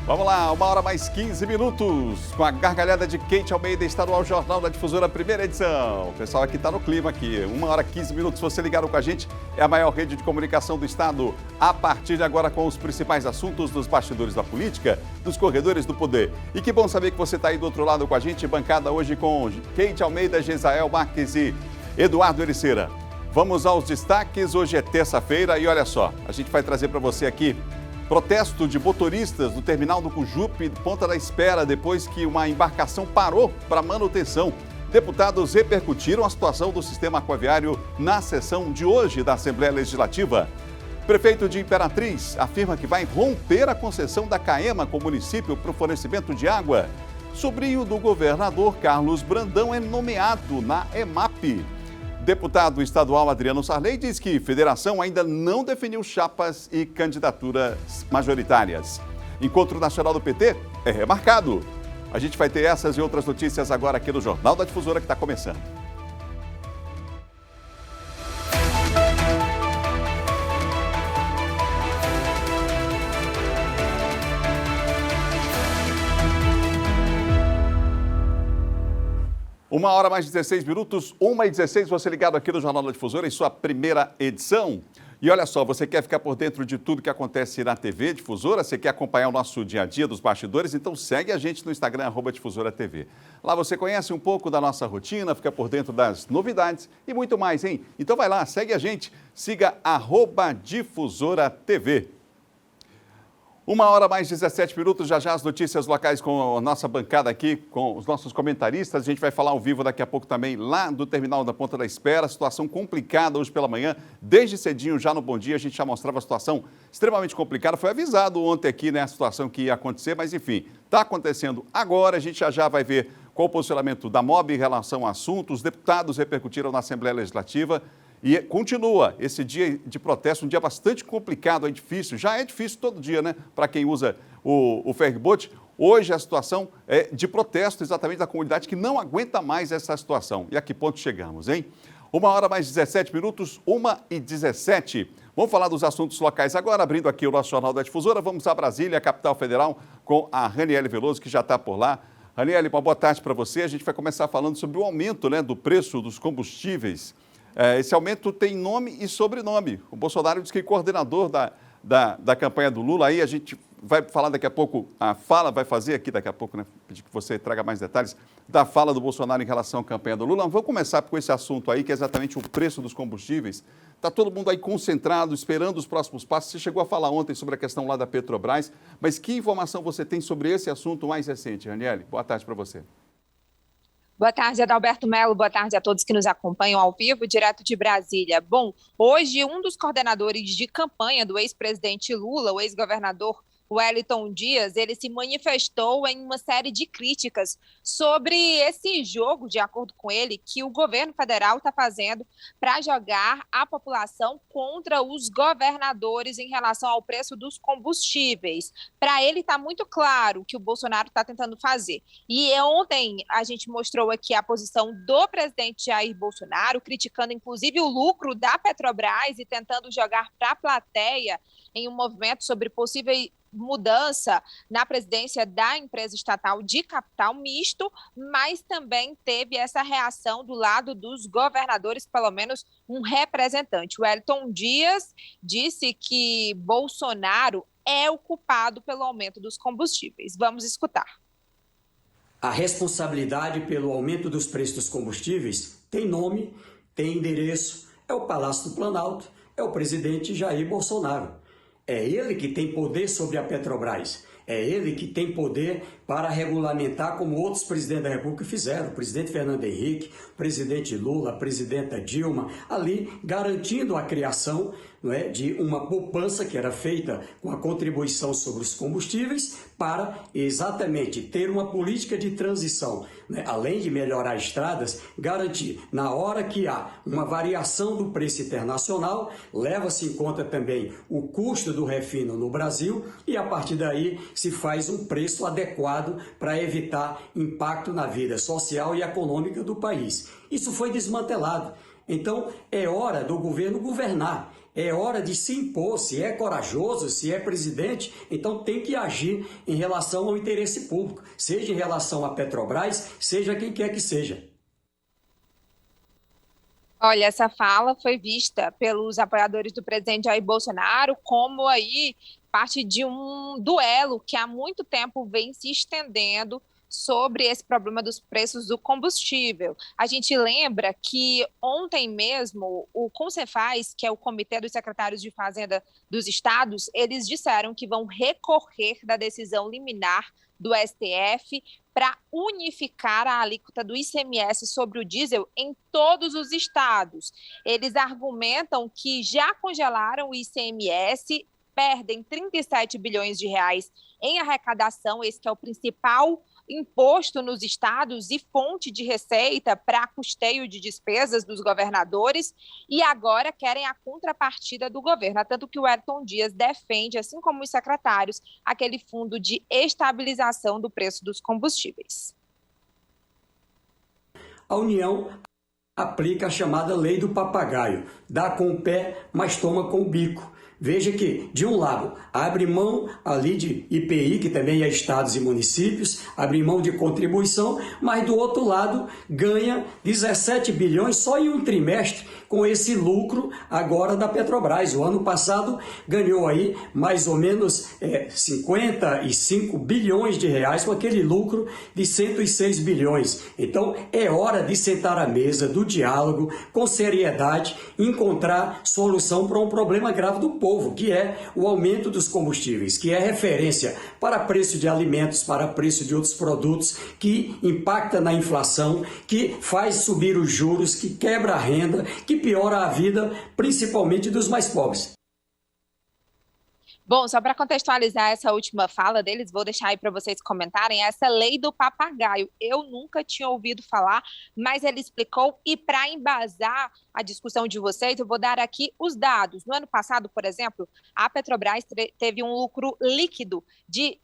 Vamos lá, 1h mais 15 com a gargalhada de Kate Almeida, Estadual Jornal da Difusora, primeira edição. O pessoal aqui está no clima aqui, 1h15, você ligado com a gente, é a maior rede de comunicação do estado. A partir de agora com os principais assuntos dos bastidores da política, dos corredores do poder. E que bom saber que você está aí do outro lado com a gente, bancada hoje com Kate Almeida, Gesael Marques e Eduardo Ericeira. Vamos aos destaques, hoje é terça-feira e olha só, a gente vai trazer para você aqui protesto de motoristas do terminal do Cujupe, Ponta da Espera, depois que uma embarcação parou para manutenção. Deputados repercutiram a situação do sistema aquaviário na sessão de hoje da Assembleia Legislativa. Prefeito de Imperatriz afirma que vai romper a concessão da CAEMA com o município para o fornecimento de água. Sobrinho do governador Carlos Brandão é nomeado na EMAP. Deputado estadual Adriano Sarney diz que a federação ainda não definiu chapas e candidaturas majoritárias. Encontro Nacional do PT é remarcado. A gente vai ter essas e outras notícias agora aqui no Jornal da Difusora que está começando. Uma hora mais 16 minutos, 1h16, você ligado aqui no Jornal da Difusora em sua primeira edição. E olha só, você quer ficar por dentro de tudo que acontece na TV Difusora? Você quer acompanhar o nosso dia a dia dos bastidores? Então segue a gente no Instagram, @DifusoraTV. Lá você conhece um pouco da nossa rotina, fica por dentro das novidades e muito mais, hein? Então vai lá, segue a gente, siga @DifusoraTV. 1h mais 17 minutos, já as notícias locais com a nossa bancada aqui, com os nossos comentaristas. A gente vai falar ao vivo daqui a pouco também lá do terminal da Ponta da Espera. Situação complicada hoje pela manhã, desde cedinho já no Bom Dia, a gente já mostrava a situação extremamente complicada. Foi avisado ontem aqui, né, a situação que ia acontecer, mas enfim, está acontecendo agora. A gente já vai ver qual o posicionamento da MOB em relação ao assunto. Os deputados repercutiram na Assembleia Legislativa. E continua esse dia de protesto, um dia bastante complicado, é difícil, já é difícil todo dia, né, para quem usa o ferryboat. Hoje a situação é de protesto exatamente da comunidade que não aguenta mais essa situação. E a que ponto chegamos, hein? 1h mais 17 minutos, 1h17. Vamos falar dos assuntos locais agora, abrindo aqui o nosso Jornal da Difusora. Vamos a Brasília, capital federal, com a Raniele Veloso, que já está por lá. Raniele, uma boa tarde para você. A gente vai começar falando sobre o aumento, né, do preço dos combustíveis. Esse aumento tem nome e sobrenome. O Bolsonaro diz que é coordenador da campanha do Lula. Aí a gente vai falar daqui a pouco, a fala vai fazer aqui daqui a pouco, né? Pedir que você traga mais detalhes da fala do Bolsonaro em relação à campanha do Lula. Vamos começar com esse assunto aí, que é exatamente o preço dos combustíveis. Está todo mundo aí concentrado, esperando os próximos passos. Você chegou a falar ontem sobre a questão lá da Petrobras, mas que informação você tem sobre esse assunto mais recente, Raniele? Boa tarde para você. Boa tarde, Adalberto Melo. Boa tarde a todos que nos acompanham ao vivo, direto de Brasília. Bom, hoje um dos coordenadores de campanha do ex-presidente Lula, o ex-governador Wellington Dias, ele se manifestou em uma série de críticas sobre esse jogo, de acordo com ele, que o governo federal está fazendo para jogar a população contra os governadores em relação ao preço dos combustíveis. Para ele está muito claro o que o Bolsonaro está tentando fazer. E ontem a gente mostrou aqui a posição do presidente Jair Bolsonaro, criticando inclusive o lucro da Petrobras e tentando jogar para a plateia em um movimento sobre possível mudança na presidência da empresa estatal de capital misto, mas também teve essa reação do lado dos governadores, pelo menos um representante. O Wellington Dias disse que Bolsonaro é o culpado pelo aumento dos combustíveis. Vamos escutar. A responsabilidade pelo aumento dos preços dos combustíveis tem nome, tem endereço, é o Palácio do Planalto, é o presidente Jair Bolsonaro. É ele que tem poder sobre a Petrobras. É ele que tem poder para regulamentar, como outros presidentes da República fizeram. O presidente Fernando Henrique, o presidente Lula, a presidenta Dilma, ali garantindo a criação, não é, de uma poupança que era feita com a contribuição sobre os combustíveis para exatamente ter uma política de transição, né, além de melhorar estradas, garantir, na hora que há uma variação do preço internacional, leva-se em conta também o custo do refino no Brasil e a partir daí se faz um preço adequado para evitar impacto na vida social e econômica do país. Isso foi desmantelado. Então, é hora do governo governar. É hora de se impor. Se é corajoso, se é presidente, então tem que agir em relação ao interesse público, seja em relação à Petrobras, seja quem quer que seja. Olha, essa fala foi vista pelos apoiadores do presidente Jair Bolsonaro como aí parte de um duelo que há muito tempo vem se estendendo sobre esse problema dos preços do combustível. A gente lembra que ontem mesmo o Concefaz, que é o Comitê dos Secretários de Fazenda dos Estados, eles disseram que vão recorrer da decisão liminar do STF para unificar a alíquota do ICMS sobre o diesel em todos os estados. Eles argumentam que já congelaram o ICMS, perdem 37 bilhões de reais em arrecadação, esse que é o principal imposto nos estados e fonte de receita para custeio de despesas dos governadores, e agora querem a contrapartida do governo, tanto que o Ayrton Dias defende, assim como os secretários, aquele fundo de estabilização do preço dos combustíveis. A União aplica a chamada lei do papagaio, dá com o pé, mas toma com o bico. Veja que, de um lado, abre mão ali de IPI, que também é estados e municípios, abre mão de contribuição, mas do outro lado ganha 17 bilhões só em um trimestre com esse lucro agora da Petrobras. O ano passado ganhou aí mais ou menos 55 bilhões de reais com aquele lucro de 106 bilhões. Então é hora de sentar à mesa do diálogo com seriedade, encontrar solução para um problema grave do povo, que é o aumento dos combustíveis, que é referência para preço de alimentos, para preço de outros produtos, que impacta na inflação, que faz subir os juros, que quebra a renda, que piora a vida, principalmente dos mais pobres. Bom, só para contextualizar essa última fala deles, vou deixar aí para vocês comentarem essa lei do papagaio. Eu nunca tinha ouvido falar, mas ele explicou, e para embasar a discussão de vocês, eu vou dar aqui os dados. No ano passado, por exemplo, a Petrobras teve um lucro líquido de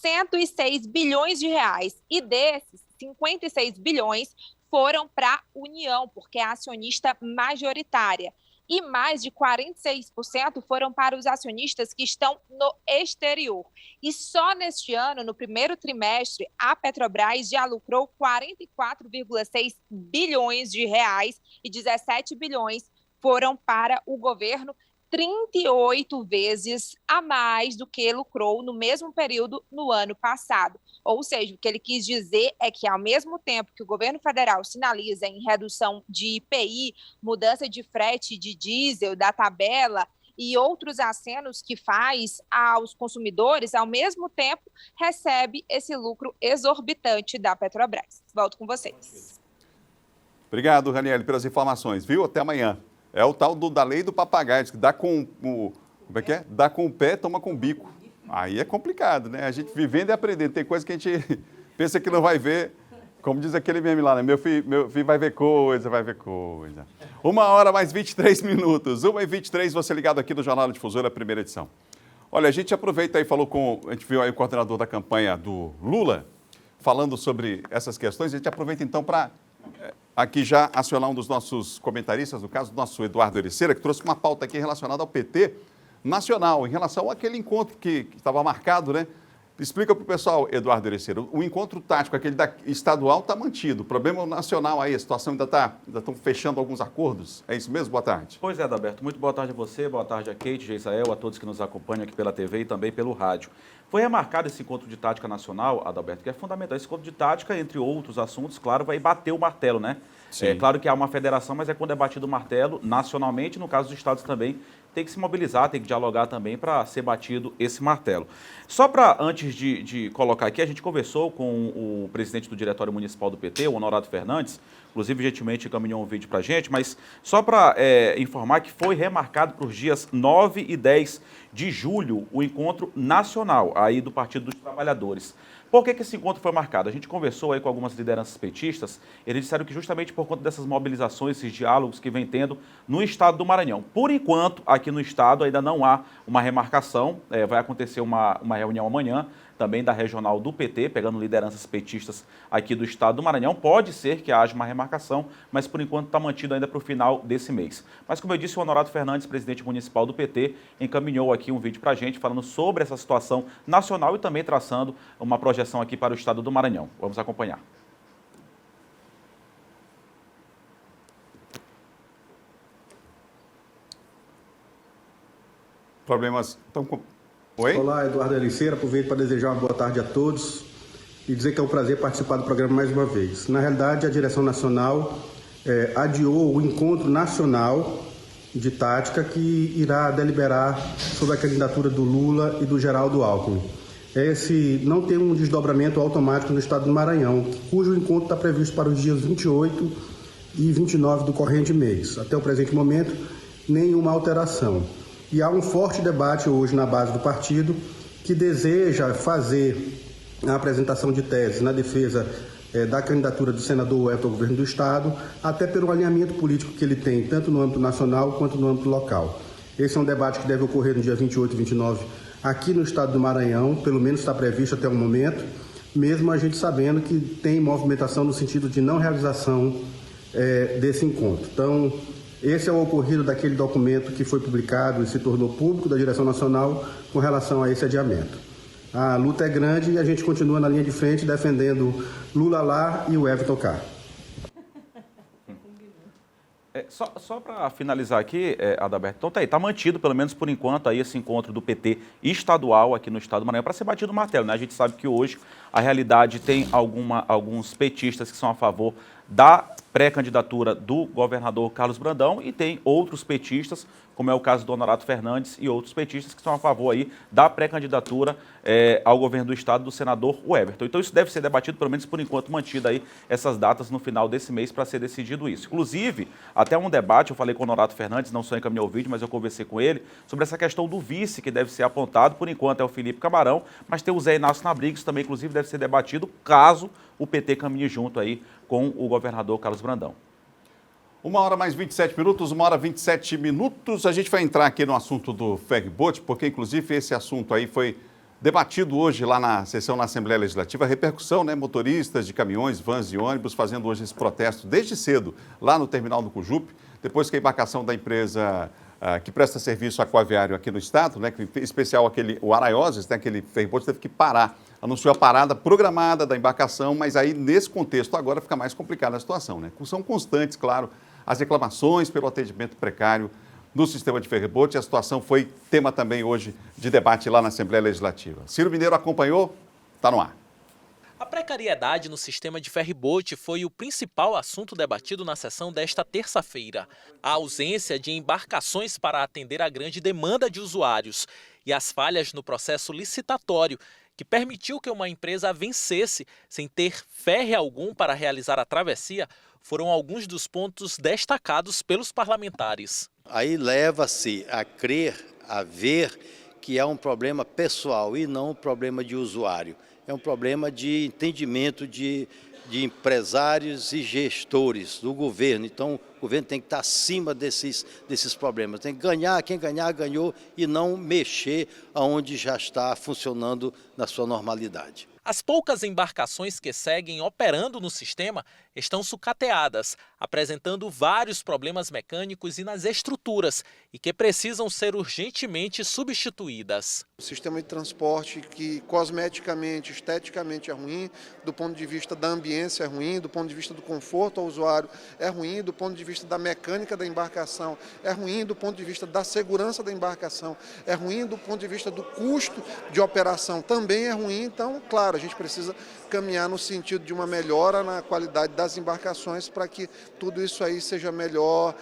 106 bilhões de reais, e desses, 56 bilhões foram para a União, porque é a acionista majoritária. E mais de 46% foram para os acionistas que estão no exterior. E só neste ano, no primeiro trimestre, a Petrobras já lucrou 44,6 bilhões de reais e 17 bilhões foram para o governo, 38 vezes a mais do que lucrou no mesmo período no ano passado. Ou seja, o que ele quis dizer é que, ao mesmo tempo que o governo federal sinaliza em redução de IPI, mudança de frete de diesel, da tabela e outros acenos que faz aos consumidores, ao mesmo tempo recebe esse lucro exorbitante da Petrobras. Volto com vocês. Obrigado, Raniele, pelas informações, viu? Até amanhã. É o tal da lei do papagaio, que dá com o... Como é que é? Dá com o pé, toma com o bico. Aí é complicado, né? A gente vivendo e aprendendo. Tem coisa que a gente pensa que não vai ver. Como diz aquele meme lá, né? Meu filho vai ver coisa, vai ver coisa. 1h mais 23 minutos. 1h23, você ligado aqui do Jornal Difusora, primeira edição. Olha, a gente aproveita aí, a gente viu aí o coordenador da campanha do Lula falando sobre essas questões. A gente aproveita então para aqui já acionar um dos nossos comentaristas, no caso do nosso Eduardo Ericeira, que trouxe uma pauta aqui relacionada ao PT nacional, em relação àquele encontro que estava marcado, né? Explica para o pessoal, Eduardo Ericeira, o encontro tático, aquele estadual, está mantido. O problema nacional aí, a situação ainda estão fechando alguns acordos. É isso mesmo? Boa tarde. Pois é, Adalberto. Muito boa tarde a você, boa tarde a Kate, Geisael, a todos que nos acompanham aqui pela TV e também pelo rádio. Foi remarcado esse encontro de tática nacional, Adalberto, que é fundamental. Esse encontro de tática, entre outros assuntos, claro, vai bater o martelo, né? Sim. É claro que há uma federação, mas é quando é batido o martelo, nacionalmente, no caso dos estados também, tem que se mobilizar, tem que dialogar também para ser batido esse martelo. Só para, antes de colocar aqui, a gente conversou com o presidente do Diretório Municipal do PT, o Honorado Fernandes, inclusive gentilmente encaminhou um vídeo para a gente, mas só para informar que foi remarcado para os dias 9 e 10 de julho o encontro nacional aí do Partido dos Trabalhadores. Por que esse encontro foi marcado? A gente conversou aí com algumas lideranças petistas, eles disseram que justamente por conta dessas mobilizações, esses diálogos que vem tendo no estado do Maranhão. Por enquanto, aqui no estado ainda não há uma remarcação, vai acontecer uma reunião amanhã, também da regional do PT, pegando lideranças petistas aqui do estado do Maranhão. Pode ser que haja uma remarcação embarcação, mas por enquanto está mantido ainda para o final desse mês. Mas como eu disse, o Honorato Fernandes, presidente municipal do PT, encaminhou aqui um vídeo para a gente falando sobre essa situação nacional e também traçando uma projeção aqui para o estado do Maranhão. Vamos acompanhar. Problemas estão com... Oi? Olá, Eduardo Eliceira, aproveito para desejar uma boa tarde a todos e dizer que é um prazer participar do programa mais uma vez. Na realidade, a direção nacional adiou o encontro nacional de tática que irá deliberar sobre a candidatura do Lula e do Geraldo Alckmin. Esse não tem um desdobramento automático no estado do Maranhão, cujo encontro está previsto para os dias 28 e 29 do corrente mês. Até o presente momento, nenhuma alteração. E há um forte debate hoje na base do partido que deseja fazer a apresentação de teses na defesa da candidatura do senador Wellington ao governo do estado, até pelo alinhamento político que ele tem, tanto no âmbito nacional quanto no âmbito local. Esse é um debate que deve ocorrer no dia 28 e 29 aqui no estado do Maranhão, pelo menos está previsto até o momento, mesmo a gente sabendo que tem movimentação no sentido de não realização desse encontro. Então, esse é o ocorrido daquele documento que foi publicado e se tornou público da direção nacional com relação a esse adiamento. A luta é grande e a gente continua na linha de frente defendendo Lula lá e o Everton cá. Só para finalizar aqui, Adalberto, então tá mantido, pelo menos por enquanto, aí esse encontro do PT estadual aqui no estado do Maranhão para ser batido o martelo, né? A gente sabe que hoje a realidade tem alguns petistas que são a favor da pré-candidatura do governador Carlos Brandão e tem outros petistas, como é o caso do Honorato Fernandes e outros petistas que são a favor aí da pré-candidatura ao governo do estado do senador Everton. Então isso deve ser debatido, pelo menos por enquanto, mantida aí essas datas no final desse mês para ser decidido isso. Inclusive, até um debate, eu falei com o Honorato Fernandes, não só encaminhou o vídeo, mas eu conversei com ele sobre essa questão do vice que deve ser apontado, por enquanto é o Felipe Camarão, mas tem o Zé Inácio Nabrigues também, inclusive, deve ser debatido caso o PT caminhe junto aí com o governador Carlos Brandão. 1h mais 27 minutos, 1h 27 minutos. A gente vai entrar aqui no assunto do ferryboat, porque inclusive esse assunto aí foi debatido hoje lá na sessão na Assembleia Legislativa. A repercussão, né? Motoristas de caminhões, vans e ônibus fazendo hoje esse protesto desde cedo lá no terminal do Cujupe, depois que a embarcação da empresa que presta serviço aquaviário aqui no estado, né? Em especial o Araioses, né? Aquele ferryboat teve que parar. Anunciou a parada programada da embarcação, mas aí nesse contexto agora fica mais complicada a situação, né? São constantes, claro, as reclamações pelo atendimento precário do sistema de ferryboat. A situação foi tema também hoje de debate lá na Assembleia Legislativa. Ciro Mineiro acompanhou? Está no ar. A precariedade no sistema de ferryboat foi o principal assunto debatido na sessão desta terça-feira. A ausência de embarcações para atender a grande demanda de usuários e as falhas no processo licitatório, que permitiu que uma empresa vencesse sem ter ferry algum para realizar a travessia, foram alguns dos pontos destacados pelos parlamentares. Aí leva-se a crer, a ver que é um problema pessoal e não um problema de usuário. É um problema de entendimento de empresários e gestores do governo. Então, o governo tem que estar acima desses problemas. Tem que ganhar, quem ganhar, ganhou, e não mexer aonde já está funcionando na sua normalidade. As poucas embarcações que seguem operando no sistema estão sucateadas, apresentando vários problemas mecânicos e nas estruturas, e que precisam ser urgentemente substituídas. O sistema de transporte que cosmeticamente, esteticamente é ruim, do ponto de vista da ambiência é ruim, do ponto de vista do conforto ao usuário é ruim, do ponto de vista da mecânica da embarcação é ruim, do ponto de vista da segurança da embarcação é ruim, do ponto de vista do custo de operação também é ruim. Então, claro, a gente precisa caminhar no sentido de uma melhora na qualidade das embarcações para que tudo isso aí seja melhor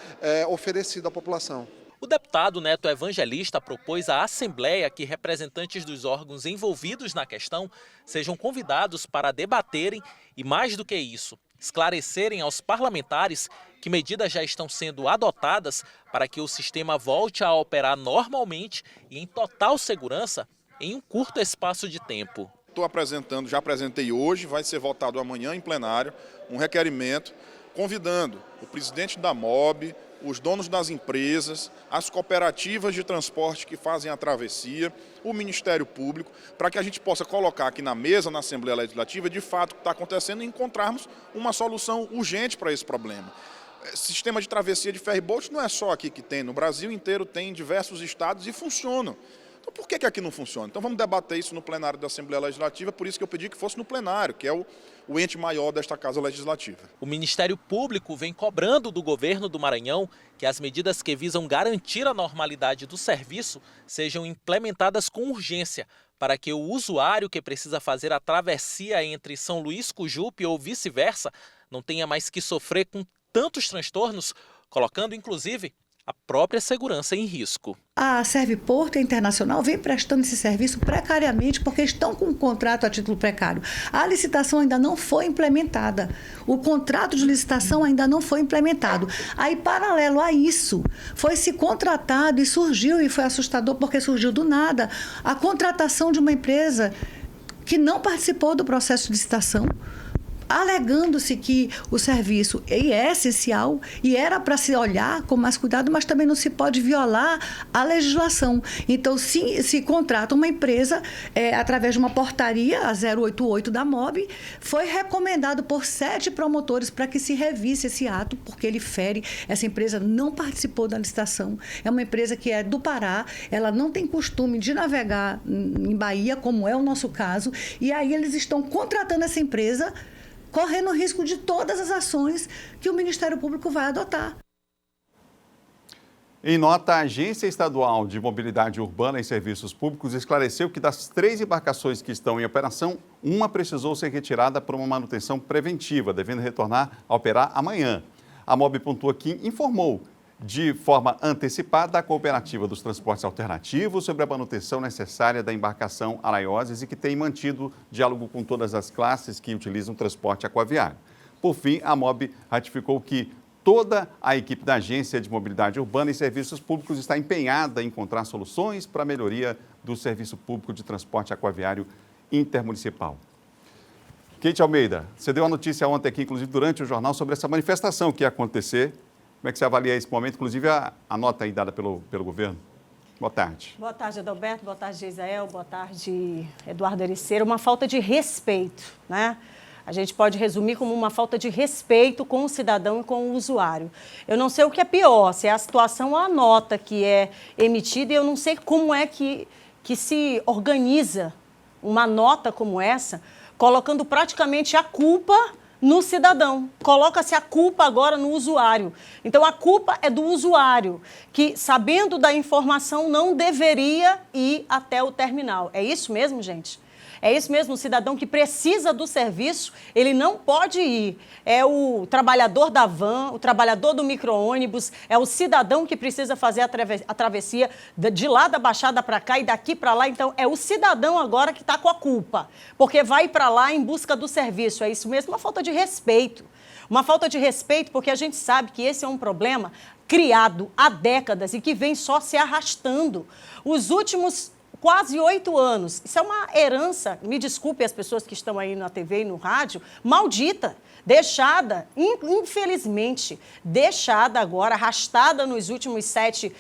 oferecido à população. O deputado Neto Evangelista propôs à Assembleia que representantes dos órgãos envolvidos na questão sejam convidados para debaterem e, mais do que isso, esclarecerem aos parlamentares que medidas já estão sendo adotadas para que o sistema volte a operar normalmente e em total segurança em um curto espaço de tempo. Já apresentei hoje, vai ser votado amanhã em plenário, um requerimento convidando o presidente da MOB, os donos das empresas, as cooperativas de transporte que fazem a travessia, o Ministério Público, para que a gente possa colocar aqui na mesa, na Assembleia Legislativa, de fato o que está acontecendo e encontrarmos uma solução urgente para esse problema. Sistema de travessia de ferry-boat não é só aqui que tem, no Brasil inteiro tem, em diversos estados e funcionam. Então por que aqui não funciona? Então vamos debater isso no plenário da Assembleia Legislativa, por isso que eu pedi que fosse no plenário, que é o ente maior desta Casa Legislativa. O Ministério Público vem cobrando do governo do Maranhão que as medidas que visam garantir a normalidade do serviço sejam implementadas com urgência, para que o usuário que precisa fazer a travessia entre São Luís, Cujupe ou vice-versa não tenha mais que sofrer com tantos transtornos, colocando inclusive a própria segurança em risco. A Serviporto Internacional vem prestando esse serviço precariamente porque estão com um contrato a título precário. A licitação ainda não foi implementada. O contrato de licitação ainda não foi implementado. Aí, paralelo a isso, foi se contratado e surgiu, e foi assustador porque surgiu do nada, a contratação de uma empresa que não participou do processo de licitação, alegando-se que o serviço é essencial e era para se olhar com mais cuidado, mas também não se pode violar a legislação. Então, se contrata uma empresa, através de uma portaria, a 088 da MOB, foi recomendado por 7 promotores para que se revisse esse ato, porque ele fere. Essa empresa não participou da licitação, é uma empresa que é do Pará, ela não tem costume de navegar em Bahia, como é o nosso caso, e aí eles estão contratando essa empresa, correndo o risco de todas as ações que o Ministério Público vai adotar. Em nota, a Agência Estadual de Mobilidade Urbana e Serviços Públicos esclareceu que das 3 embarcações que estão em operação, uma precisou ser retirada para uma manutenção preventiva, devendo retornar a operar amanhã. A MOB pontua que informou de forma antecipada a cooperativa dos transportes alternativos sobre a manutenção necessária da embarcação Araioses e que tem mantido diálogo com todas as classes que utilizam transporte aquaviário. Por fim, a MOB ratificou que toda a equipe da Agência de Mobilidade Urbana e Serviços Públicos está empenhada em encontrar soluções para a melhoria do serviço público de transporte aquaviário intermunicipal. Kate Almeida, você deu a notícia ontem aqui, inclusive durante o jornal, sobre essa manifestação que ia acontecer. Como é que você avalia esse momento, inclusive a nota aí dada pelo governo? Boa tarde. Boa tarde, Adalberto. Boa tarde, Geisael. Boa tarde, Eduardo Ericeira. Uma falta de respeito, né? A gente pode resumir como uma falta de respeito com o cidadão e com o usuário. Eu não sei o que é pior, se é a situação ou a nota que é emitida, e eu não sei como é que se organiza uma nota como essa, colocando praticamente a culpa no cidadão. Coloca-se a culpa agora no usuário. Então, a culpa é do usuário, que, sabendo da informação, não deveria ir até o terminal. É isso mesmo, gente? É isso mesmo, o cidadão que precisa do serviço, ele não pode ir. É o trabalhador da van, o trabalhador do micro-ônibus, é o cidadão que precisa fazer a travessia de lá da Baixada para cá e daqui para lá. Então, é o cidadão agora que está com a culpa, porque vai para lá em busca do serviço. É isso mesmo, uma falta de respeito. Uma falta de respeito porque a gente sabe que esse é um problema criado há décadas e que vem só se arrastando. Os últimos quase 8 anos. Isso é uma herança, me desculpe as pessoas que estão aí na TV e no rádio, maldita, deixada, infelizmente, deixada agora, arrastada nos últimos 7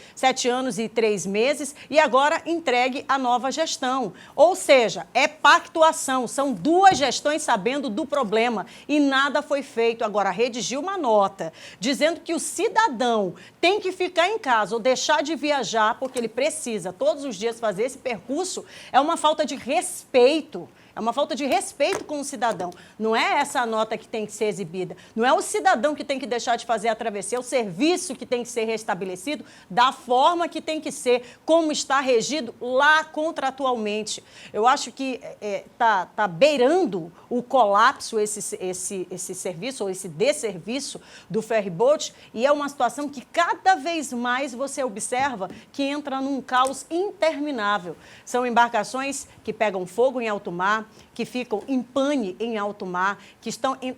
anos e 3 meses e agora entregue à nova gestão. Ou seja, é pactuação, são 2 gestões sabendo do problema e nada foi feito. Agora, redigiu uma nota dizendo que o cidadão tem que ficar em casa ou deixar de viajar porque ele precisa todos os dias fazer esse percurso, é uma falta de respeito. É uma falta de respeito com o cidadão. Não é essa a nota que tem que ser exibida. Não é o cidadão que tem que deixar de fazer a travessia, é o serviço que tem que ser restabelecido da forma que tem que ser, como está regido lá contratualmente. Eu acho que tá beirando o colapso esse serviço, ou esse desserviço do ferryboat, e é uma situação que cada vez mais você observa que entra num caos interminável. São embarcações que pegam fogo em alto mar, que ficam em pane em alto mar,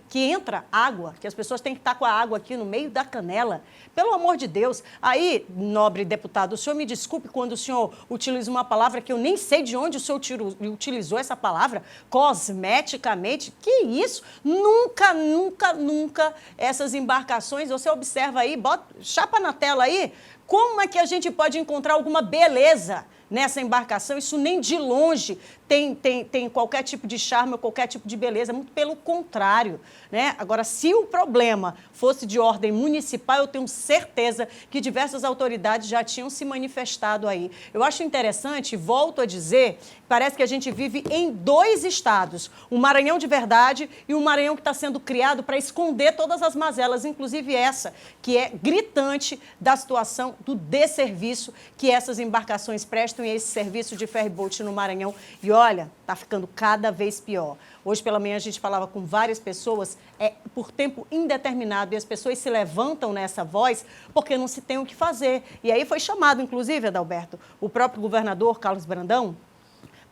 que entra água, que as pessoas têm que estar com a água aqui no meio da canela. Pelo amor de Deus. Aí, nobre deputado, o senhor me desculpe quando o senhor utiliza uma palavra que eu nem sei de onde o senhor utilizou essa palavra, cosmeticamente. Que isso? Nunca, nunca, nunca essas embarcações, você observa aí, chapa na tela aí, como é que a gente pode encontrar alguma beleza nessa embarcação? Isso nem de longe tem qualquer tipo de charme ou qualquer tipo de beleza, muito pelo contrário, né? Agora, se o problema fosse de ordem municipal, eu tenho certeza que diversas autoridades já tinham se manifestado aí. Eu acho interessante, volto a dizer, parece que a gente vive em dois estados, o Maranhão de verdade e o Maranhão que está sendo criado para esconder todas as mazelas, inclusive essa, que é gritante da situação do desserviço que essas embarcações prestam e esse serviço de ferryboat no Maranhão. E olha, está ficando cada vez pior. Hoje pela manhã a gente falava com várias pessoas por tempo indeterminado e as pessoas se levantam nessa voz porque não se tem o que fazer. E aí foi chamado, inclusive, Adalberto, o próprio governador Carlos Brandão,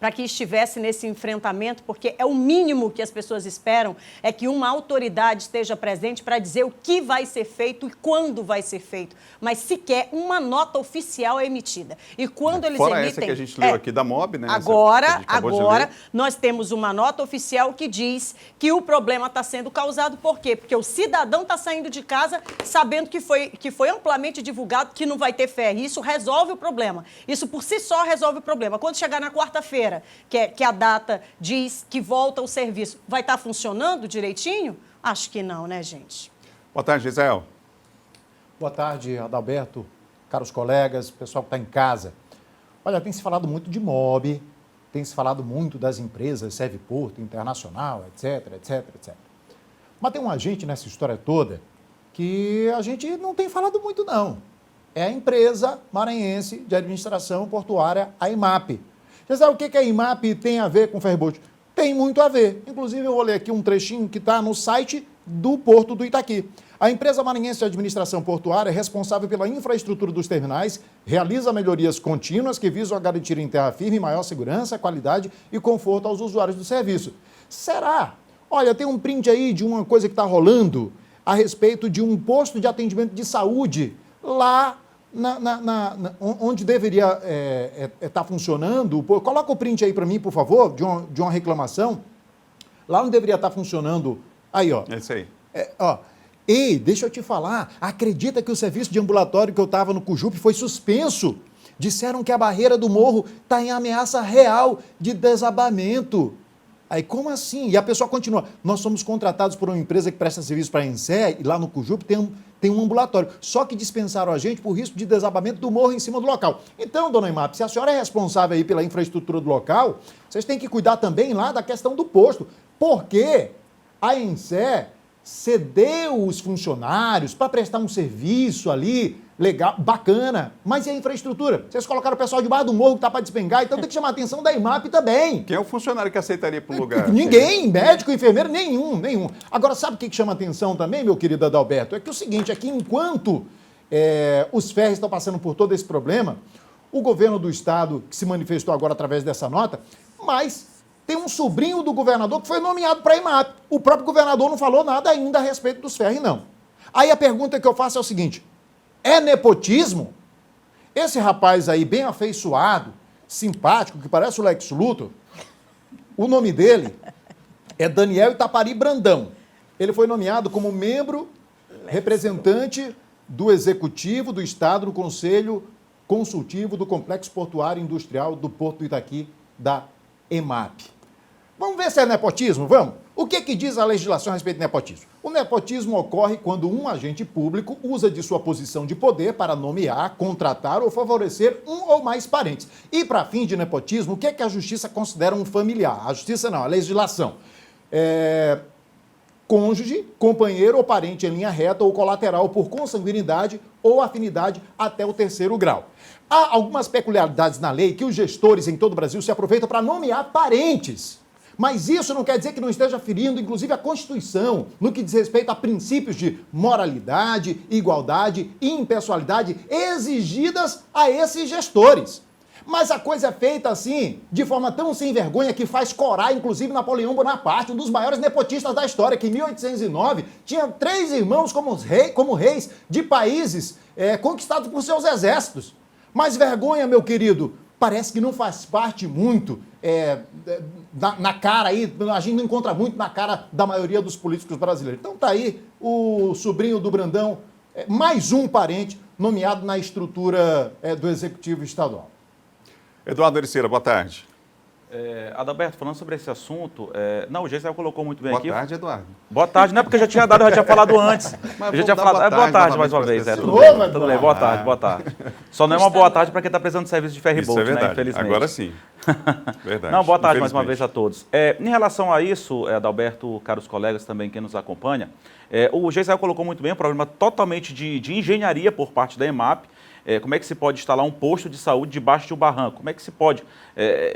para que estivesse nesse enfrentamento, porque é o mínimo que as pessoas esperam, é que uma autoridade esteja presente para dizer o que vai ser feito e quando vai ser feito. Mas sequer uma nota oficial é emitida. E quando eles Fora emitem... essa que a gente leu aqui da MOB, né? Agora nós temos uma nota oficial que diz que o problema está sendo causado por quê? Porque o cidadão está saindo de casa sabendo que foi amplamente divulgado que não vai ter ferry. Isso resolve o problema. Isso por si só resolve o problema. Quando chegar na quarta-feira, que a data diz que volta o serviço, vai estar funcionando direitinho? Acho que não, né, gente? Boa tarde, Gisele. Boa tarde, Adalberto, caros colegas, pessoal que está em casa. Olha, tem se falado muito de MOB, tem se falado muito das empresas, Serviporto, Internacional, etc, etc, etc. Mas tem um agente nessa história toda que a gente não tem falado muito, não. É a empresa maranhense de administração portuária, a IMAP. Você sabe o que a IMAP tem a ver com o ferryboat? Tem muito a ver. Inclusive, eu vou ler aqui um trechinho que está no site do Porto do Itaqui. A empresa maranhense de administração portuária é responsável pela infraestrutura dos terminais, realiza melhorias contínuas que visam a garantir em terra firme maior segurança, qualidade e conforto aos usuários do serviço. Será? Olha, tem um print aí de uma coisa que está rolando a respeito de um posto de atendimento de saúde lá onde deveria estar funcionando. Coloca o print aí para mim, por favor, de uma reclamação. Lá onde deveria estar funcionando. Aí, ó. É isso aí. Ei, deixa eu te falar. Acredita que o serviço de ambulatório que eu estava no Cujupe foi suspenso? Disseram que a barreira do morro está em ameaça real de desabamento. Aí, como assim? E a pessoa continua. Nós somos contratados por uma empresa que presta serviço para a ENSE, e lá no Cujupe tem um ambulatório. Só que dispensaram a gente por risco de desabamento do morro em cima do local. Então, dona IMAP, se a senhora é responsável aí pela infraestrutura do local, vocês têm que cuidar também lá da questão do posto. Porque a ENSE cedeu os funcionários para prestar um serviço ali, legal, bacana. Mas e a infraestrutura? Vocês colocaram o pessoal debaixo do morro que está para despengar, então tem que chamar a atenção da IMAP também. Quem é o funcionário que aceitaria para o lugar? Ninguém, médico, enfermeiro, nenhum. Agora, sabe o que chama atenção também, meu querido Adalberto? É que o seguinte, é que enquanto os ferries estão passando por todo esse problema, o governo do estado, que se manifestou agora através dessa nota, mas tem um sobrinho do governador que foi nomeado para a IMAP. O próprio governador não falou nada ainda a respeito dos ferries, não. Aí a pergunta que eu faço é o seguinte: é nepotismo? Esse rapaz aí, bem afeiçoado, simpático, que parece o Lex Luthor, o nome dele é Daniel Itapari Brandão. Ele foi nomeado como membro representante do Executivo do Estado no Conselho Consultivo do Complexo Portuário Industrial do Porto do Itaqui, da EMAP. Vamos ver se é nepotismo? Vamos? O que diz a legislação a respeito de nepotismo? O nepotismo ocorre quando um agente público usa de sua posição de poder para nomear, contratar ou favorecer um ou mais parentes. E para fim de nepotismo, o que a justiça considera um familiar? A justiça não, a legislação. Cônjuge, companheiro ou parente em linha reta ou colateral por consanguinidade ou afinidade até o 3º grau. Há algumas peculiaridades na lei que os gestores em todo o Brasil se aproveitam para nomear parentes. Mas isso não quer dizer que não esteja ferindo, inclusive, a Constituição, no que diz respeito a princípios de moralidade, igualdade e impessoalidade exigidas a esses gestores. Mas a coisa é feita assim, de forma tão sem vergonha, que faz corar, inclusive, Napoleão Bonaparte, um dos maiores nepotistas da história, que em 1809 tinha 3 irmãos como reis de países conquistados por seus exércitos. Mas vergonha, meu querido, parece que não faz parte muito na cara aí, a gente não encontra muito na cara da maioria dos políticos brasileiros. Então tá aí o sobrinho do Brandão, mais um parente nomeado na estrutura do Executivo Estadual. Eduardo Ericeira, boa tarde. Adalberto, falando sobre esse assunto, não, o Geisel colocou muito bem aqui. Boa tarde, Eduardo. Boa tarde, não é porque eu já tinha falado antes. Mas eu já tinha falado. Boa tarde mais uma vez. Tudo bem, boa tarde. Só não é uma boa tarde para quem está precisando de serviço de ferryboat, né? Infelizmente. Agora sim. Verdade. Não, boa tarde mais uma vez a todos. Em relação a isso, Adalberto, caros colegas também, quem nos acompanha, o Geisel colocou muito bem um problema totalmente de engenharia por parte da EMAP. Como é que se pode instalar um posto de saúde debaixo de um barranco? Como é que se pode?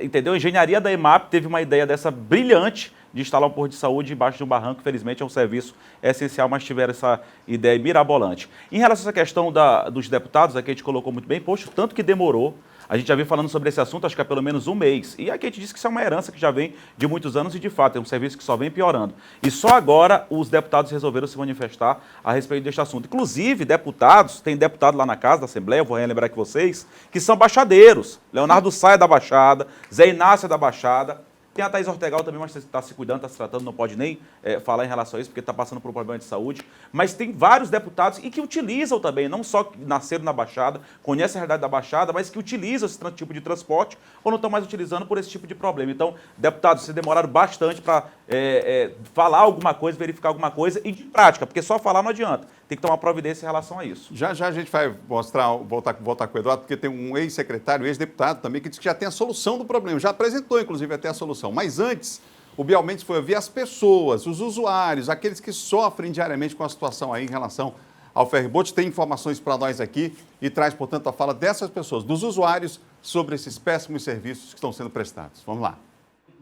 Entendeu? A engenharia da EMAP teve uma ideia dessa brilhante de instalar um posto de saúde debaixo de um barranco. Infelizmente é um serviço essencial, mas tiveram essa ideia mirabolante. Em relação a essa questão dos deputados, aqui a gente colocou muito bem, poxa, tanto que demorou. A gente já vem falando sobre esse assunto, acho que há pelo menos um mês. E aqui a gente disse que isso é uma herança que já vem de muitos anos e, de fato, é um serviço que só vem piorando. E só agora os deputados resolveram se manifestar a respeito deste assunto. Inclusive, deputados, tem deputado lá na casa da Assembleia, eu vou relembrar aqui vocês, que são baixadeiros. Leonardo Sá é da Baixada, Zé Inácio é da Baixada. Tem a Thaís Ortegal também, mas está se cuidando, está se tratando, não pode nem falar em relação a isso, porque está passando por um problema de saúde. Mas tem vários deputados e que utilizam também, não só que nasceram na Baixada, conhecem a realidade da Baixada, mas que utilizam esse tipo de transporte ou não estão mais utilizando por esse tipo de problema. Então, deputados, vocês demoraram bastante para falar alguma coisa, verificar alguma coisa e de prática, porque só falar não adianta. Tem que tomar providência em relação a isso. Já a gente vai voltar com o Eduardo, porque tem um ex-secretário, ex-deputado também, que disse que já tem a solução do problema. Já apresentou, inclusive, até a solução. Mas antes, o Bial Mendes foi ouvir as pessoas, os usuários, aqueles que sofrem diariamente com a situação aí em relação ao ferryboat. Tem informações para nós aqui e traz, portanto, a fala dessas pessoas, dos usuários, sobre esses péssimos serviços que estão sendo prestados. Vamos lá.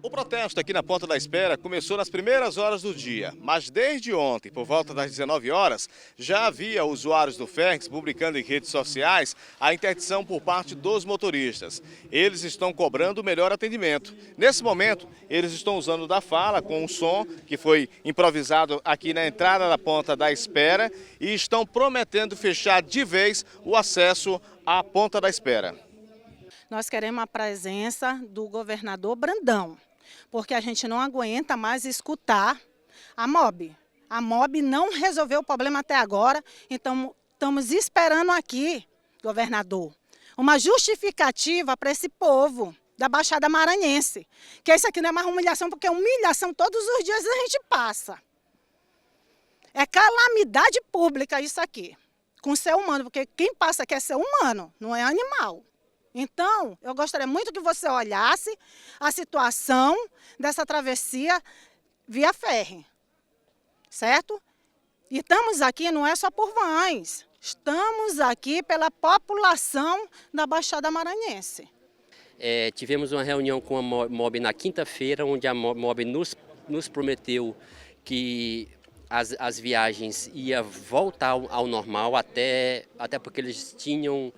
O protesto aqui na Ponta da Espera começou nas primeiras horas do dia, mas desde ontem, por volta das 19 horas, já havia usuários do Ferrix publicando em redes sociais a interdição por parte dos motoristas. Eles estão cobrando o melhor atendimento. Nesse momento, eles estão usando da fala com um som que foi improvisado aqui na entrada da Ponta da Espera e estão prometendo fechar de vez o acesso à Ponta da Espera. Nós queremos a presença do governador Brandão, porque a gente não aguenta mais escutar a MOB. A MOB não resolveu o problema até agora, então estamos esperando aqui, governador, uma justificativa para esse povo da Baixada Maranhense. Que isso aqui não é mais humilhação, porque humilhação todos os dias a gente passa. É calamidade pública isso aqui, com o ser humano, porque quem passa aqui é ser humano, não é animal. Então, eu gostaria muito que você olhasse a situação dessa travessia via ferry, certo? E estamos aqui não é só por vães, estamos aqui pela população da Baixada Maranhense. Tivemos uma reunião com a MOB na quinta-feira, onde a MOB nos prometeu que as viagens iam voltar ao normal, até porque eles tinham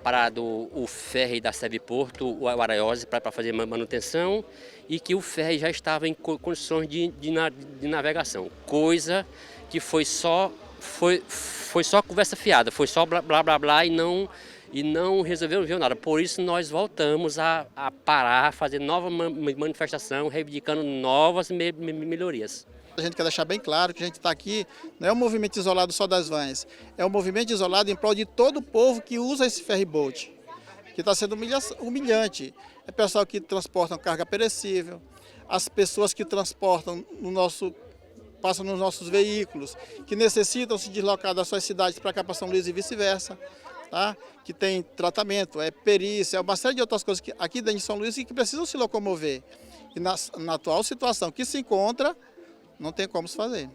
parado o ferry da Serviporto, o Araiose, para fazer manutenção, e que o ferry já estava em condições de navegação, coisa que foi só conversa fiada, foi só blá blá blá blá e não resolveu nada. Por isso nós voltamos a parar, fazer nova manifestação, reivindicando novas melhorias. A gente quer deixar bem claro que a gente está aqui, não é um movimento isolado só das vans, é um movimento isolado em prol de todo o povo que usa esse ferryboat, que está sendo humilhante. É pessoal que transporta carga perecível, as pessoas que transportam passam nos nossos veículos, que necessitam se deslocar das suas cidades para cá, para São Luís e vice-versa, tá? Que tem tratamento, perícia, uma série de outras coisas que, aqui dentro de São Luís que precisam se locomover. E na atual situação que se encontra, não tem como se fazer.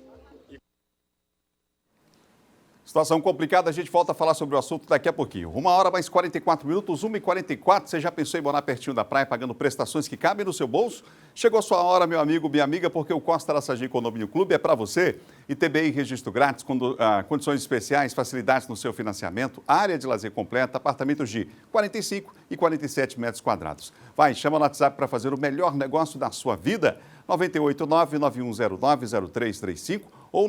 Situação complicada, a gente volta a falar sobre o assunto daqui a pouquinho. 1h mais 44 minutos, 1h44, você já pensou em morar pertinho da praia, pagando prestações que cabem no seu bolso? Chegou a sua hora, meu amigo, minha amiga, porque o Costa Araçagi Condomínio Clube é para você. ITBI registro grátis, condições especiais, facilidades no seu financiamento, área de lazer completa, apartamentos de 45 e 47 metros quadrados. Vai, chama no WhatsApp para fazer o melhor negócio da sua vida. 989-9109-0335 ou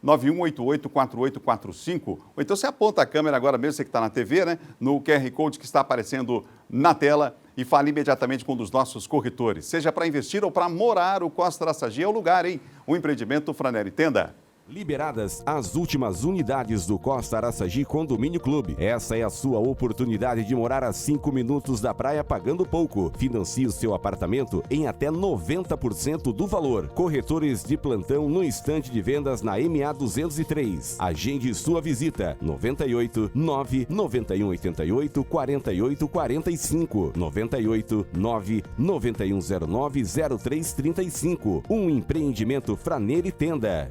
989-9188-4845. Ou então você aponta a câmera agora mesmo, você que está na TV, né? No QR Code que está aparecendo na tela e fale imediatamente com um dos nossos corretores. Seja para investir ou para morar, o Costa Araçagi é o lugar, hein? O empreendimento Franelli Tenda. Liberadas as últimas unidades do Costa Araçagi Condomínio Clube. Essa é a sua oportunidade de morar a 5 minutos da praia pagando pouco. Financie o seu apartamento em até 90% do valor. Corretores de plantão no instante de vendas na MA 203. Agende sua visita. 98 9 9188 4845. 98 9 9109 0335. Um empreendimento Franelli Tenda.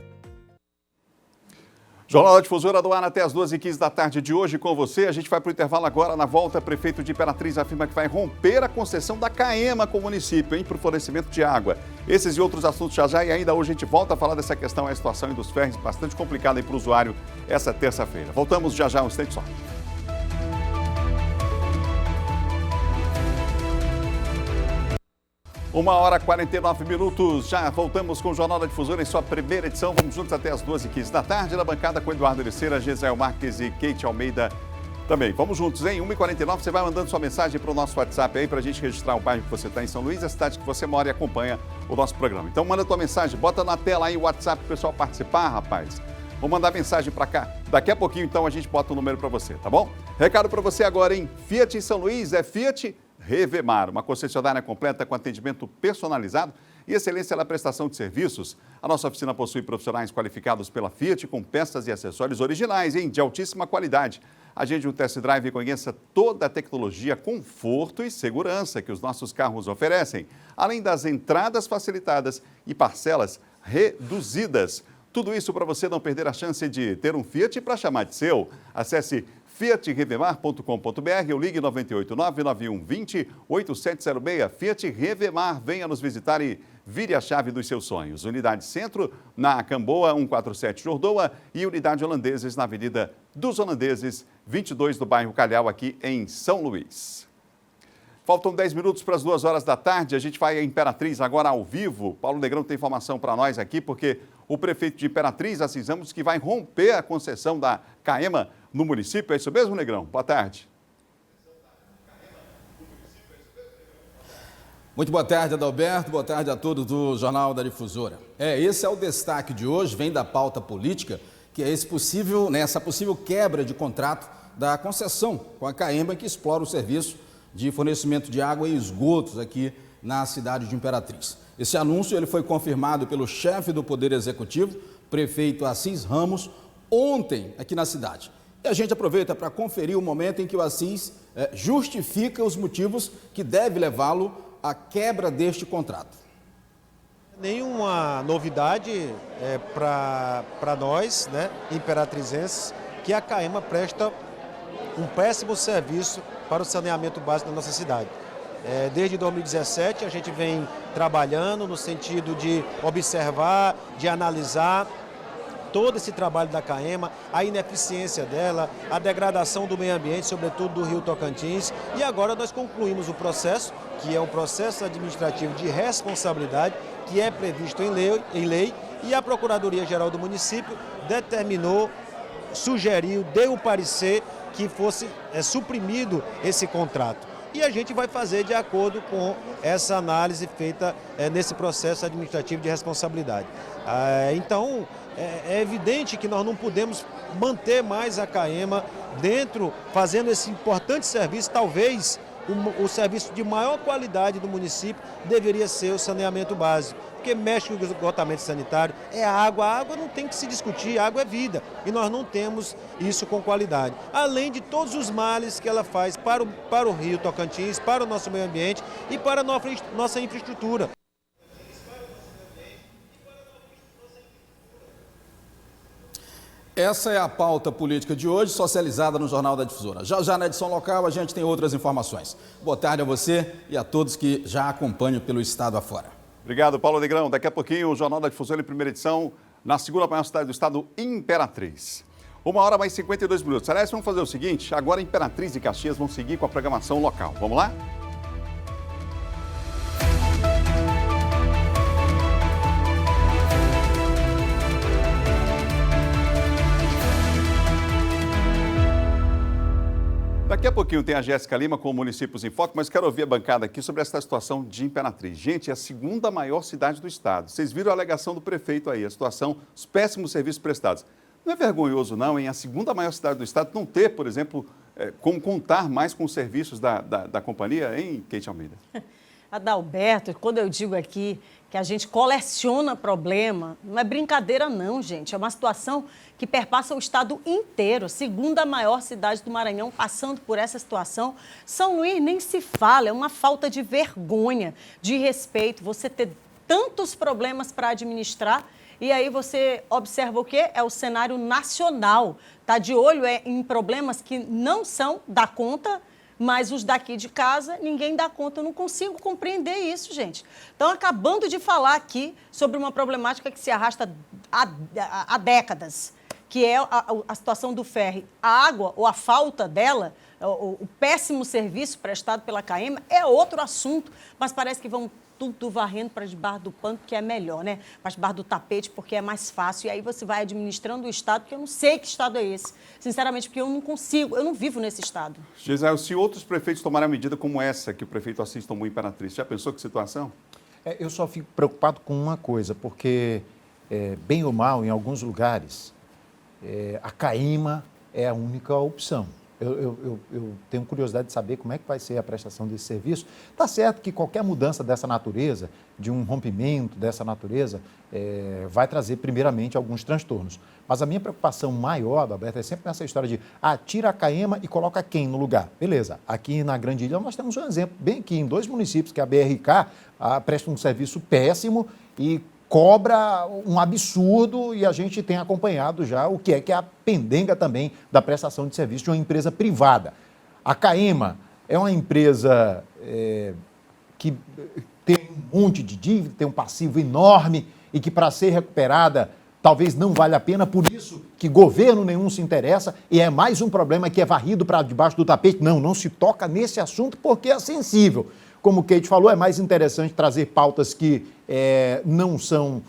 Jornal da Difusora do ar até as 2h15 da tarde de hoje com você. A gente vai para o intervalo agora. Na volta, prefeito de Imperatriz afirma que vai romper a concessão da CAEMA com o município, hein, para o fornecimento de água. Esses e outros assuntos já e ainda hoje a gente volta a falar dessa questão, a situação dos ferros, bastante complicada para o usuário essa terça-feira. Voltamos já, um instante só. 1h49, já voltamos com o Jornal da Difusora em sua primeira edição. Vamos juntos até as 2h15 da tarde, na bancada com Eduardo Ericeira, Gesael Marques e Kate Almeida também. Vamos juntos, hein? 1h49, você vai mandando sua mensagem para o nosso WhatsApp aí, para a gente registrar o bairro que você está em São Luís, a cidade que você mora e acompanha o nosso programa. Então manda tua mensagem, bota na tela aí o WhatsApp para o pessoal participar, rapaz. Vou mandar mensagem para cá. Daqui a pouquinho, então, a gente bota o número para você, tá bom? Recado para você agora, hein? Fiat em São Luís é Fiat Revemar, uma concessionária completa com atendimento personalizado e excelência na prestação de serviços. A nossa oficina possui profissionais qualificados pela Fiat com peças e acessórios originais, hein, de altíssima qualidade. Agende um test drive e conheça toda a tecnologia, conforto e segurança que os nossos carros oferecem, além das entradas facilitadas e parcelas reduzidas. Tudo isso para você não perder a chance de ter um Fiat para chamar de seu. Acesse fiatrevemar.com.br ou ligue 989-9120-8706. Fiat Revemar, venha nos visitar e vire a chave dos seus sonhos. Unidade Centro, na Camboa, 147 Jordoa e Unidade Holandeses, na Avenida dos Holandeses, 22 do bairro Calhau, aqui em São Luís. Faltam 10 minutos para as 2 horas da tarde, a gente vai a Imperatriz agora ao vivo. Paulo Negrão tem informação para nós aqui, porque o prefeito de Imperatriz, Assis Ramos, que vai romper a concessão da CAEMA no município. É isso mesmo, Negrão? Boa tarde. Muito boa tarde, Adalberto. Boa tarde a todos do Jornal da Difusora. Esse é o destaque de hoje, vem da pauta política, que é essa possível quebra de contrato da concessão com a CAEMA, que explora o serviço de fornecimento de água e esgotos aqui na cidade de Imperatriz. Esse anúncio ele foi confirmado pelo chefe do Poder Executivo, prefeito Assis Ramos, ontem aqui na cidade. E a gente aproveita para conferir o momento em que o Assis justifica os motivos que deve levá-lo à quebra deste contrato. Nenhuma novidade para nós, né, imperatrizenses, que a CAEMA presta um péssimo serviço para o saneamento básico da nossa cidade. Desde 2017 a gente vem trabalhando no sentido de observar, de analisar todo esse trabalho da CAEMA, a ineficiência dela, a degradação do meio ambiente, sobretudo do Rio Tocantins, e agora nós concluímos o processo, que é um processo administrativo de responsabilidade, que é previsto em lei, e a Procuradoria-Geral do município determinou, sugeriu, deu o parecer que fosse suprimido esse contrato. E a gente vai fazer de acordo com essa análise feita nesse processo administrativo de responsabilidade. Então, é evidente que nós não podemos manter mais a CAEMA dentro, fazendo esse importante serviço. Talvez o serviço de maior qualidade do município deveria ser o saneamento básico, porque mexe com o esgotamento sanitário, é água. A água não tem que se discutir, a água é vida, e nós não temos isso com qualidade. Além de todos os males que ela faz para o Rio Tocantins, para o nosso meio ambiente e para a nossa infraestrutura. Essa é a pauta política de hoje, socializada no Jornal da Difusora. Já na edição local a gente tem outras informações. Boa tarde a você e a todos que já acompanham pelo estado afora. Obrigado, Paulo Negrão. Daqui a pouquinho o Jornal da Difusora em primeira edição na segunda maior cidade do estado, Imperatriz. 1h mais 52 minutos. Aliás, vamos fazer o seguinte, agora Imperatriz e Caxias vão seguir com a programação local. Vamos lá? Daqui a pouquinho tem a Jéssica Lima com o Municípios em Foco, mas quero ouvir a bancada aqui sobre essa situação de Imperatriz. Gente, é a segunda maior cidade do estado. Vocês viram a alegação do prefeito aí, a situação, os péssimos serviços prestados. Não é vergonhoso, não, em a segunda maior cidade do estado não ter, por exemplo, como contar mais com os serviços da companhia, hein, Kate Almeida? Adalberto, quando eu digo aqui que a gente coleciona problema, não é brincadeira não, gente. É uma situação que perpassa o estado inteiro. Segunda maior cidade do Maranhão passando por essa situação. São Luís nem se fala, é uma falta de vergonha, de respeito. Você ter tantos problemas para administrar e aí você observa o quê? É o cenário nacional. Está de olho em problemas que não são da conta, mas os daqui de casa, ninguém dá conta. Eu não consigo compreender isso, gente. Então, acabando de falar aqui sobre uma problemática que se arrasta há décadas, que é a situação do ferry. A água, ou a falta dela, o péssimo serviço prestado pela CAEMA, é outro assunto, mas parece que vão tudo varrendo para debaixo do pano, que é melhor, né? Para debaixo do tapete, porque é mais fácil. E aí você vai administrando o estado, porque eu não sei que estado é esse. Sinceramente, porque eu não consigo, eu não vivo nesse estado. Gisele, se outros prefeitos tomarem uma medida como essa que o prefeito Assis tomou em Imperatriz, já pensou que situação? Eu só fico preocupado com uma coisa, porque, bem ou mal, em alguns lugares, a CAEMA é a única opção. Eu tenho curiosidade de saber como é que vai ser a prestação desse serviço. Está certo que qualquer mudança dessa natureza, de um rompimento dessa natureza, vai trazer primeiramente alguns transtornos. Mas a minha preocupação maior, Adalberto, é sempre nessa história de tira a CAEMA e coloca quem no lugar? Beleza, aqui na Grande Ilha nós temos um exemplo bem aqui, em 2 municípios, que é a BRK presta um serviço péssimo e cobra um absurdo, e a gente tem acompanhado já o que é a pendenga também da prestação de serviço de uma empresa privada. A CAEMA é uma empresa que tem um monte de dívida, tem um passivo enorme e que, para ser recuperada, talvez não valha a pena, por isso que governo nenhum se interessa, e é mais um problema que é varrido para debaixo do tapete. Não se toca nesse assunto porque é sensível. Como o Kate falou, é mais interessante trazer pautas que não são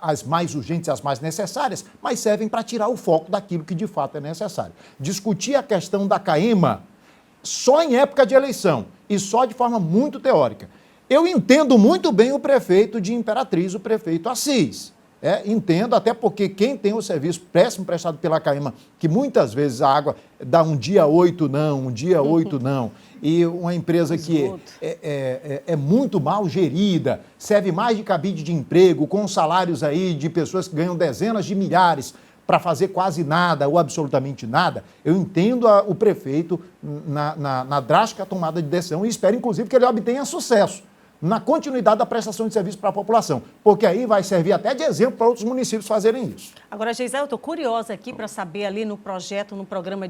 as mais urgentes, as mais necessárias, mas servem para tirar o foco daquilo que de fato é necessário. Discutir a questão da CAEMA só em época de eleição e só de forma muito teórica. Eu entendo muito bem o prefeito de Imperatriz, o prefeito Assis. Entendo, até porque quem tem o serviço péssimo prestado pela CAEMA, que muitas vezes a água dá um dia 8 não, um dia 8 não, e uma empresa que é muito mal gerida, serve mais de cabide de emprego, com salários aí de pessoas que ganham dezenas de milhares para fazer quase nada ou absolutamente nada, eu entendo o prefeito na drástica tomada de decisão e espero, inclusive, que ele obtenha sucesso na continuidade da prestação de serviço para a população, porque aí vai servir até de exemplo para outros municípios fazerem isso. Agora, Gisele, eu estou curiosa aqui para saber ali no projeto, no programa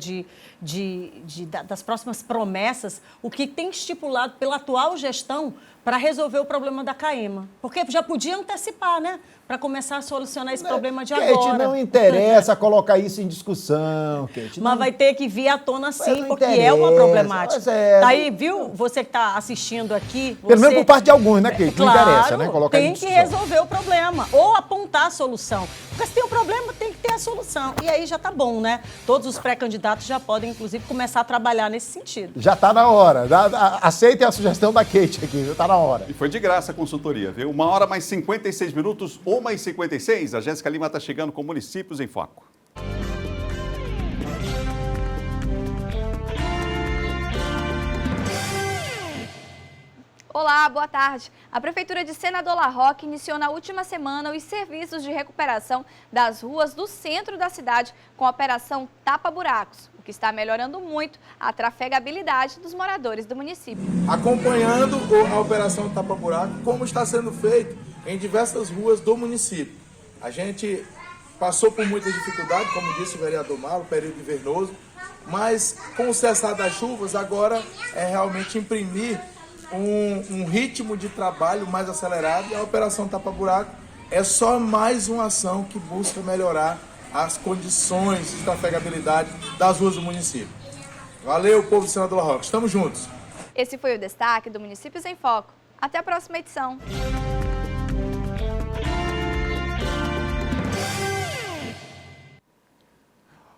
das próximas promessas, o que tem estipulado pela atual gestão para resolver o problema da CAEMA. Porque já podia antecipar, né? Para começar a solucionar esse problema de agora. Kate, não interessa colocar isso em discussão, Kate. Mas vai ter que vir à tona sim, porque é uma problemática. Tá aí, viu? Você que está assistindo aqui... Pelo menos por parte de alguns, né, Kate? Não interessa, né? Colocar tem que resolver o problema, ou apontar a solução. Porque se tem um problema, tem que ter a solução. E aí já tá bom, né? Todos os pré-candidatos já podem, inclusive, começar a trabalhar nesse sentido. Já está na hora. Aceitem a sugestão da Kate aqui, já está na hora. E foi de graça a consultoria, viu? 1h mais 56 minutos, 1h56. A Jéssica Lima está chegando com Municípios em Foco. Olá, boa tarde. A Prefeitura de Senador La Rocque iniciou na última semana os serviços de recuperação das ruas do centro da cidade com a Operação Tapa Buracos, o que está melhorando muito a trafegabilidade dos moradores do município. Acompanhando a Operação Tapa Buraco, como está sendo feito em diversas ruas do município. A gente passou por muita dificuldade, como disse o vereador Malo, período invernoso, mas com o cessar das chuvas, agora é realmente imprimir um ritmo de trabalho mais acelerado, e a Operação Tapa Buraco é só mais uma ação que busca melhorar as condições de trafegabilidade das ruas do município. Valeu, povo de Senador La Rocque. Estamos juntos. Esse foi o destaque do Municípios em Foco. Até a próxima edição.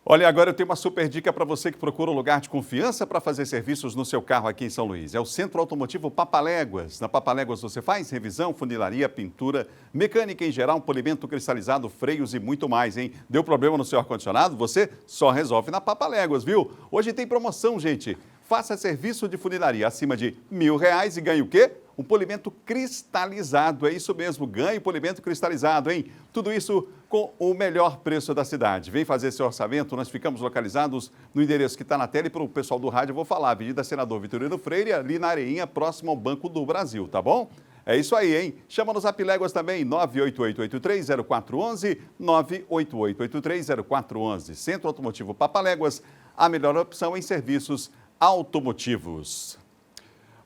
Olha, agora eu tenho uma super dica para você que procura um lugar de confiança para fazer serviços no seu carro aqui em São Luís. É o Centro Automotivo Papaléguas. Na Papaléguas você faz revisão, funilaria, pintura, mecânica em geral, polimento cristalizado, freios e muito mais, hein? Deu problema no seu ar-condicionado? Você só resolve na Papaléguas, viu? Hoje tem promoção, gente. Faça serviço de funilaria acima de R$1.000 e ganhe o quê? Um polimento cristalizado, é isso mesmo, ganhe polimento cristalizado, hein? Tudo isso com o melhor preço da cidade. Vem fazer seu orçamento, nós ficamos localizados no endereço que está na tela e para o pessoal do rádio eu vou falar, Avenida Senador Vitorino Freire, ali na Areinha, próximo ao Banco do Brasil, tá bom? É isso aí, hein? Chama nos Apiléguas também, 988-830411, 988-830411. Centro Automotivo Papaléguas, a melhor opção em serviços automotivos.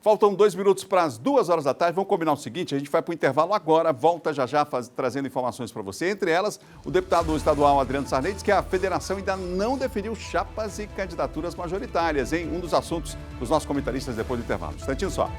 Faltam 2 minutos para as 2 horas da tarde. Vamos combinar o seguinte, a gente vai para o intervalo agora, volta já trazendo informações para você. Entre elas, o deputado estadual Adriano Sarney diz que a federação ainda não definiu chapas e candidaturas majoritárias, hein? Um dos assuntos dos nossos comentaristas depois do intervalo. Um instantinho só.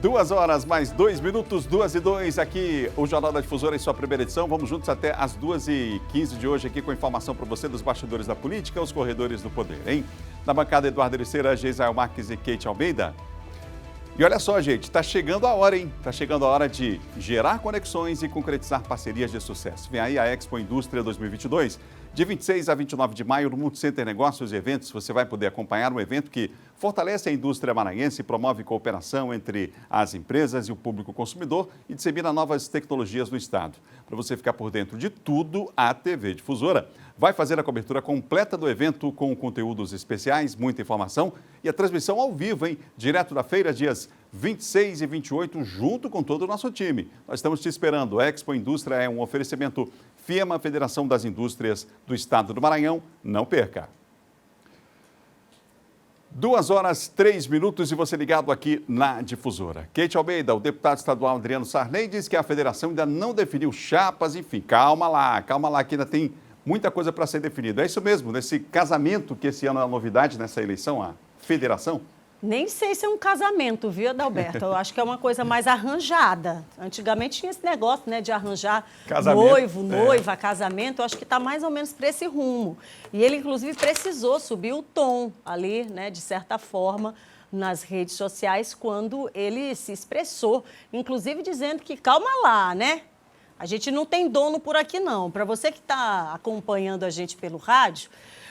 2 horas mais 2 minutos, 2:02 aqui, o Jornal da Difusora em sua primeira edição. Vamos juntos até às 2h15 de hoje aqui com informação para você dos bastidores da política, os corredores do poder, hein? Na bancada, Eduardo Ericeira, Geisael Marques e Kate Almeida. E olha só, gente, está chegando a hora, hein? Está chegando a hora de gerar conexões e concretizar parcerias de sucesso. Vem aí a Expo Indústria 2022. De 26 a 29 de maio, no Multicenter Negócios e Eventos, você vai poder acompanhar um evento que fortalece a indústria maranhense, promove cooperação entre as empresas e o público consumidor e dissemina novas tecnologias no estado. Para você ficar por dentro de tudo, a TV Difusora vai fazer a cobertura completa do evento com conteúdos especiais, muita informação e a transmissão ao vivo, hein? Direto da feira, dias 26 e 28, junto com todo o nosso time. Nós estamos te esperando. A Expo Indústria é um oferecimento FIEMA, Federação das Indústrias do Estado do Maranhão. Não perca. 2 horas, 3 minutos e você ligado aqui na Difusora. Kate Almeida, o deputado estadual Adriano Sarney, diz que a federação ainda não definiu chapas. Enfim, calma lá, que ainda tem muita coisa para ser definida. É isso mesmo, nesse casamento que esse ano é a novidade nessa eleição, a federação? Nem sei se é um casamento, viu, Adalberto? Eu acho que é uma coisa mais arranjada. Antigamente tinha esse negócio, né, de arranjar noivo, noiva, casamento. Eu acho que está mais ou menos para esse rumo. E ele, inclusive, precisou subir o tom ali, né, de certa forma, nas redes sociais, quando ele se expressou, inclusive dizendo que calma lá, né? A gente não tem dono por aqui, não. Para você que está acompanhando a gente pelo rádio,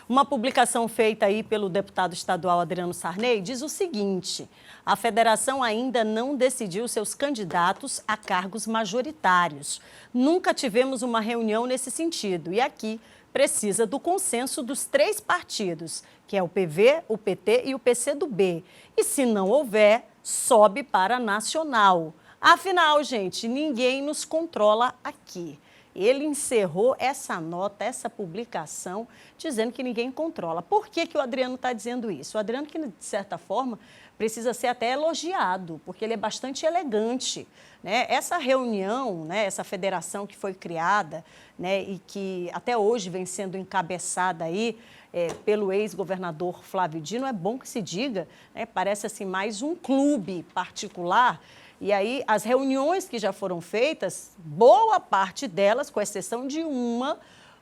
uma publicação feita aí pelo deputado estadual Adriano Sarney diz o seguinte: a federação ainda não decidiu seus candidatos a cargos majoritários. Nunca tivemos uma reunião nesse sentido e aqui precisa do consenso dos 3 partidos, que é o PV, o PT e o PCdoB. E se não houver, sobe para nacional. Afinal, gente, ninguém nos controla aqui. Ele encerrou essa nota, essa publicação, dizendo que ninguém controla. Por que o Adriano está dizendo isso? O Adriano, que de certa forma, precisa ser até elogiado, porque ele é bastante elegante, né? Essa reunião, né, essa federação que foi criada, né, e que até hoje vem sendo encabeçada aí pelo ex-governador Flávio Dino, é bom que se diga, né, parece assim mais um clube particular. E aí, as reuniões que já foram feitas, boa parte delas, com exceção de uma,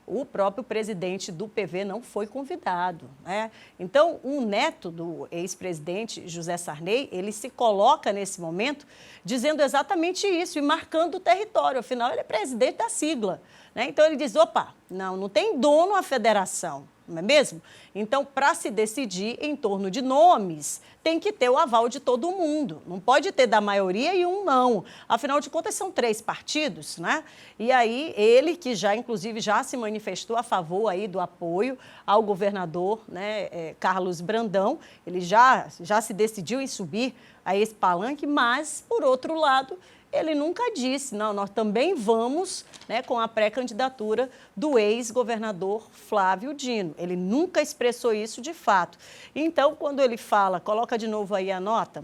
o próprio presidente do PV não foi convidado, né? Então, o neto do ex-presidente José Sarney, ele se coloca nesse momento dizendo exatamente isso e marcando o território. Afinal, ele é presidente da sigla, né? Então, ele diz, opa, não tem dono a federação. Não é mesmo? Então, para se decidir em torno de nomes, tem que ter o aval de todo mundo. Não pode ter da maioria e um não. Afinal de contas, são 3 partidos, né? E aí, ele que já, inclusive, já se manifestou a favor aí do apoio ao governador, né, Carlos Brandão, ele já se decidiu em subir a esse palanque, mas, por outro lado, ele nunca disse, não, nós também vamos, né, com a pré-candidatura do ex-governador Flávio Dino. Ele nunca expressou isso de fato. Então, quando ele fala, coloca de novo aí a nota,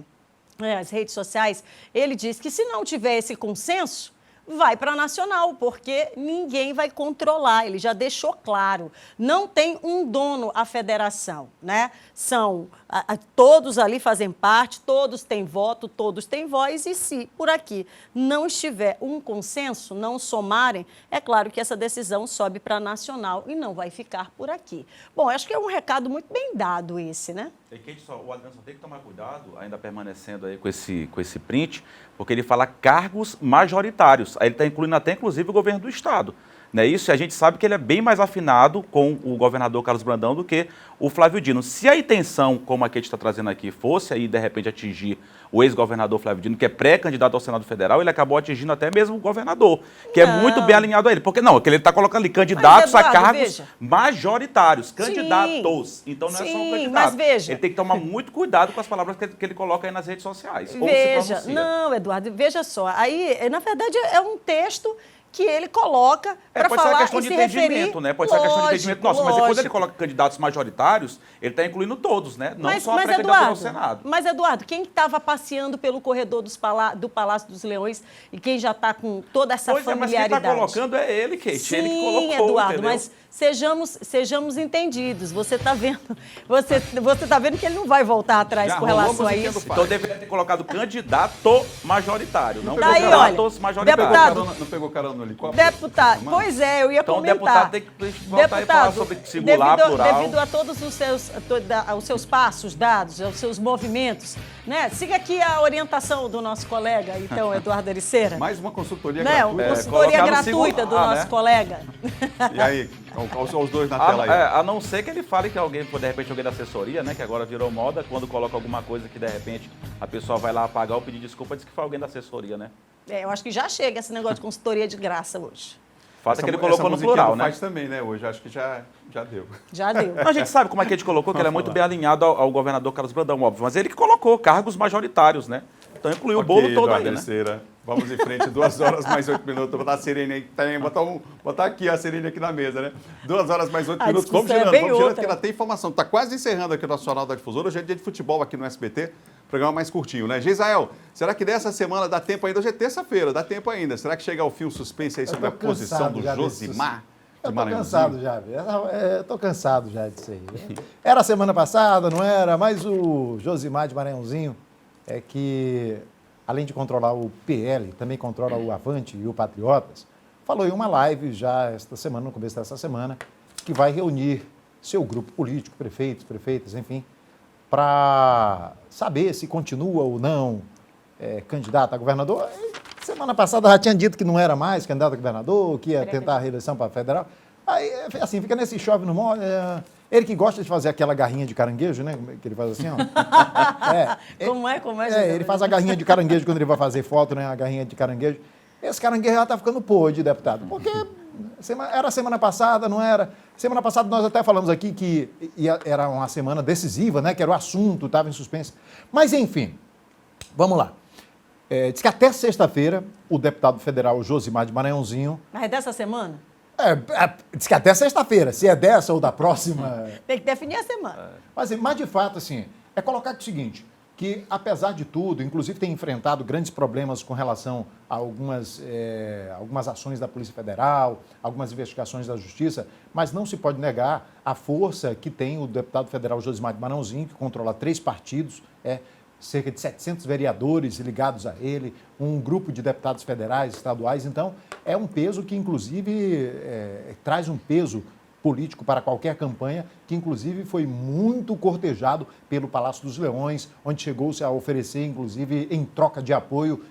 as redes sociais, ele diz que se não tiver esse consenso, vai para a nacional, porque ninguém vai controlar. Ele já deixou claro, não tem um dono a federação, né? Todos ali fazem parte, todos têm voto, todos têm voz, e se por aqui não estiver um consenso, não somarem, é claro que essa decisão sobe para a nacional e não vai ficar por aqui. Bom, acho que é um recado muito bem dado esse, né? O Adriano só tem que tomar cuidado, ainda permanecendo aí com esse print, porque ele fala cargos majoritários. Aí ele está incluindo até, inclusive, o governo do Estado. Não é isso? E a gente sabe que ele é bem mais afinado com o governador Carlos Brandão do que o Flávio Dino. Se a intenção, como a Kate está trazendo aqui, fosse aí, de repente, atingir o ex-governador Flávio Dino, que é pré-candidato ao Senado Federal, ele acabou atingindo até mesmo o governador, que é muito bem alinhado a ele. Porque não, ele está colocando ali candidatos a cargos majoritários, candidatos. Então não é só um candidato. Mas veja. Ele tem que tomar muito cuidado com as palavras que ele coloca aí nas redes sociais. Veja, não, Eduardo, veja só. Aí, na verdade, é um texto que ele coloca para falar e se referir... Pode ser uma questão de entendimento, né? Pode ser uma questão de entendimento nosso, mas quando ele coloca candidatos majoritários, ele está incluindo todos, né? Não só a pré-candidatura ao Senado. Mas, Eduardo, quem estava passeando pelo corredor do Palácio dos Leões e quem já está com toda essa familiaridade? Mas quem está colocando é ele, Kate. Sim, ele que colocou, Eduardo, entendeu? mas sejamos entendidos. Você está vendo, você tá vendo que ele não vai voltar atrás com relação a isso. Então deveria ter colocado candidato majoritário, não candidatos majoritários. Não pegou carona no helicóptero? Deputado, pois é, eu ia comentar. Então o deputado tem que voltar e falar sobre singular, plural. Devido a todos os seus passos dados, aos seus movimentos, né? Siga aqui a orientação do nosso colega, então, Eduardo Ericeira. Mais uma consultoria gratuita. Uma consultoria gratuita do nosso colega. E aí, os dois na tela aí. A não ser que ele fale que alguém, de repente, alguém da assessoria, né? Que agora virou moda, quando coloca alguma coisa que, de repente, a pessoa vai lá apagar ou pedir desculpa, diz que foi alguém da assessoria, né? Eu acho que já chega esse negócio de consultoria de graça hoje. Faça que ele colocou no plural, né? Faz também, né? Hoje acho que já deu. Já deu. A gente sabe como é que a gente colocou, que ele é muito bem alinhado ao governador Carlos Brandão, óbvio. Mas ele que colocou cargos majoritários, né? Então incluiu o bolo todo aí, né? Vamos em frente, 2 horas mais 8 minutos. Vou botar a Sirene aí, botar aqui a Sirene aqui na mesa, né? 2 horas mais 8 minutos. Vamos girando, porque ela tem informação. Está quase encerrando aqui o nosso Jornal da Difusora. Hoje é dia de futebol aqui no SBT. Programa mais curtinho, né? Geisael, será que dessa semana dá tempo ainda? Hoje é terça-feira, dá tempo ainda. Será que chega ao fim o suspense aí sobre a posição do Josimar? Eu tô cansado já, tô cansado já disso aí. Era semana passada, não era? Mas o Josimar de Maranhãozinho é que, além de controlar o PL, também controla o Avante e o Patriotas, falou em uma live já esta semana, no começo dessa semana, que vai reunir seu grupo político, prefeitos, prefeitas, enfim, para saber se continua ou não candidato a governador. Semana passada já tinha dito que não era mais candidato a governador, que ia tentar a reeleição para federal. Aí, assim, fica nesse chove no molho. Ele que gosta de fazer aquela garrinha de caranguejo, né? Que ele faz assim, ó. Como é? Ele faz a garrinha de caranguejo quando ele vai fazer foto, né? A garrinha de caranguejo. Esse caranguejo já está ficando podre, deputado. Porque era semana passada, não era? Semana passada nós até falamos aqui que era uma semana decisiva, né? Que era o assunto, estava em suspense. Mas, enfim, vamos lá. Diz que até sexta-feira, o deputado federal Josimar de Maranhãozinho... Mas é dessa semana? Diz que até sexta-feira, se é dessa ou da próxima... Tem que definir a semana. Mas de fato, assim, é colocar o seguinte, que apesar de tudo, inclusive tem enfrentado grandes problemas com relação a algumas ações da Polícia Federal, algumas investigações da Justiça, mas não se pode negar a força que tem o deputado federal Josimar de Maranhãozinho, que controla 3 partidos, cerca de 700 vereadores ligados a ele, um grupo de deputados federais, estaduais. Então, é um peso que, inclusive, traz um peso político para qualquer campanha, que, inclusive, foi muito cortejado pelo Palácio dos Leões, onde chegou-se a oferecer, inclusive, em troca de apoio,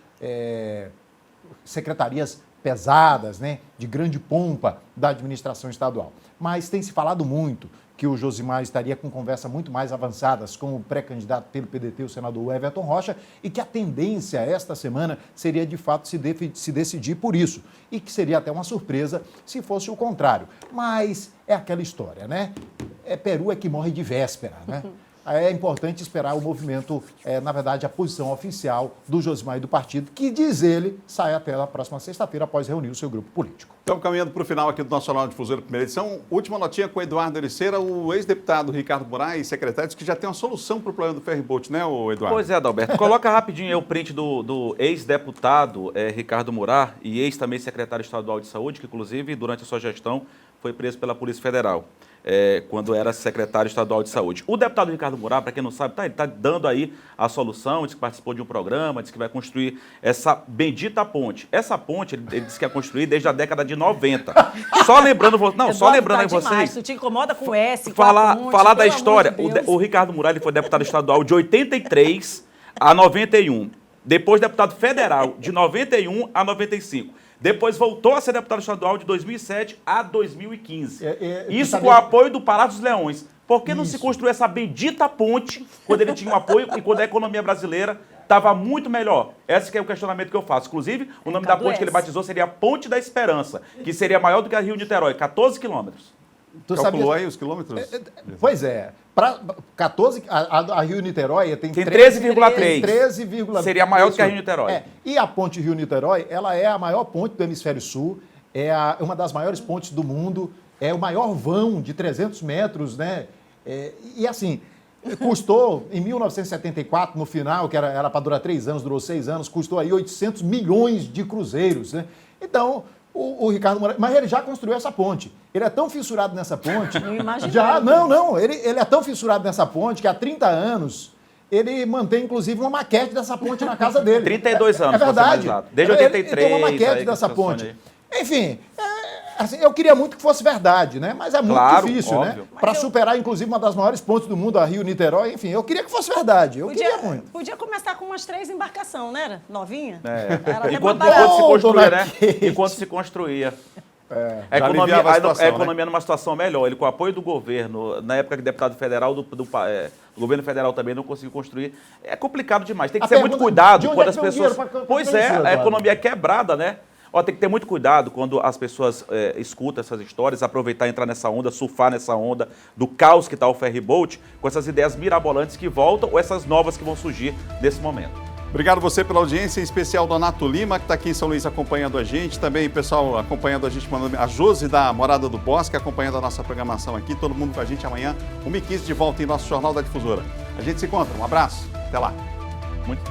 secretarias pesadas, né, de grande pompa da administração estadual. Mas tem se falado muito que o Josimar estaria com conversas muito mais avançadas com o pré-candidato pelo PDT, o senador Everton Rocha, e que a tendência esta semana seria, de fato, se decidir por isso. E que seria até uma surpresa se fosse o contrário. Mas é aquela história, né? Peru é que morre de véspera, né? é importante esperar o movimento, na verdade, a posição oficial do Josimar e do partido, que, diz ele, sai até a próxima sexta-feira após reunir o seu grupo político. Estamos caminhando para o final aqui do nosso Jornal Difusora, primeira edição. Última notinha com o Eduardo Ericeira, o ex-deputado Ricardo Moraes, secretário, disse que já tem uma solução para o problema do ferryboat, né, Eduardo? Pois é, Adalberto. Coloca rapidinho aí o print do ex-deputado Ricardo Murar e ex também secretário estadual de saúde, que inclusive durante a sua gestão foi preso pela Polícia Federal. Quando era secretário estadual de saúde. O deputado Ricardo Murar, para quem não sabe, ele está dando aí a solução, disse que participou de um programa, disse que vai construir essa bendita ponte. Essa ponte, ele disse que ia construir desde a década de 90. Só lembrando, aí vocês... Tu te incomoda com S, falar da história. O Ricardo Murar, ele foi deputado estadual de 83 a 91. Depois deputado federal de 91 a 95. Depois voltou a ser deputado estadual de 2007 a 2015. Isso com o apoio do Pará dos Leões. Por que não se construiu essa bendita ponte quando ele tinha o apoio e quando a economia brasileira estava muito melhor? Esse que é o questionamento que eu faço. Inclusive, o nome da ponte que ele batizou seria Ponte da Esperança, que seria maior do que a Rio-Niterói, 14 quilômetros. Calculou aí os quilômetros? Pois é. Para 14, a Rio-Niterói tem 13,3. 13,3. Seria maior do que a Rio-Niterói. E a ponte Rio-Niterói, ela é a maior ponte do Hemisfério Sul, uma das maiores pontes do mundo, é o maior vão de 300 metros, né? E assim, custou, em 1974, no final, que era para durar 3 anos, durou 6 anos, custou aí 800 milhões de cruzeiros, né? Então, o Ricardo Moraes, mas ele já construiu essa ponte. Ele é tão fissurado nessa ponte. Não imagino. Ele é tão fissurado nessa ponte que há 30 anos ele mantém, inclusive, uma maquete dessa ponte na casa dele. 32 anos. É verdade. Desde 83. Ele tem uma maquete dessa ponte. Enfim, assim, eu queria muito que fosse verdade, né? Mas é muito difícil, óbvio, né? Para superar, inclusive, uma das maiores pontes do mundo, a Rio-Niterói, enfim, eu queria que fosse verdade. Queria muito. Podia começar com umas 3 embarcações, né? Novinha. Enquanto se construía. A economia numa situação melhor. Ele, com o apoio do governo, na época que deputado federal, do governo federal também não conseguiu construir. É complicado demais. Tem que ter muito cuidado quando as pessoas... Pois é, a economia é quebrada, né? Tem que ter muito cuidado quando as pessoas escutam essas histórias, aproveitar e entrar nessa onda, surfar nessa onda do caos que está o ferryboat, com essas ideias mirabolantes que voltam ou essas novas que vão surgir nesse momento. Obrigado você pela audiência, em especial Donato Lima, que está aqui em São Luís acompanhando a gente. Também pessoal acompanhando a gente, a Josi da Morada do Bosque, acompanhando a nossa programação aqui. Todo mundo com a gente amanhã, 1h15 de volta em nosso Jornal da Difusora. A gente se encontra. Um abraço. Até lá. Muito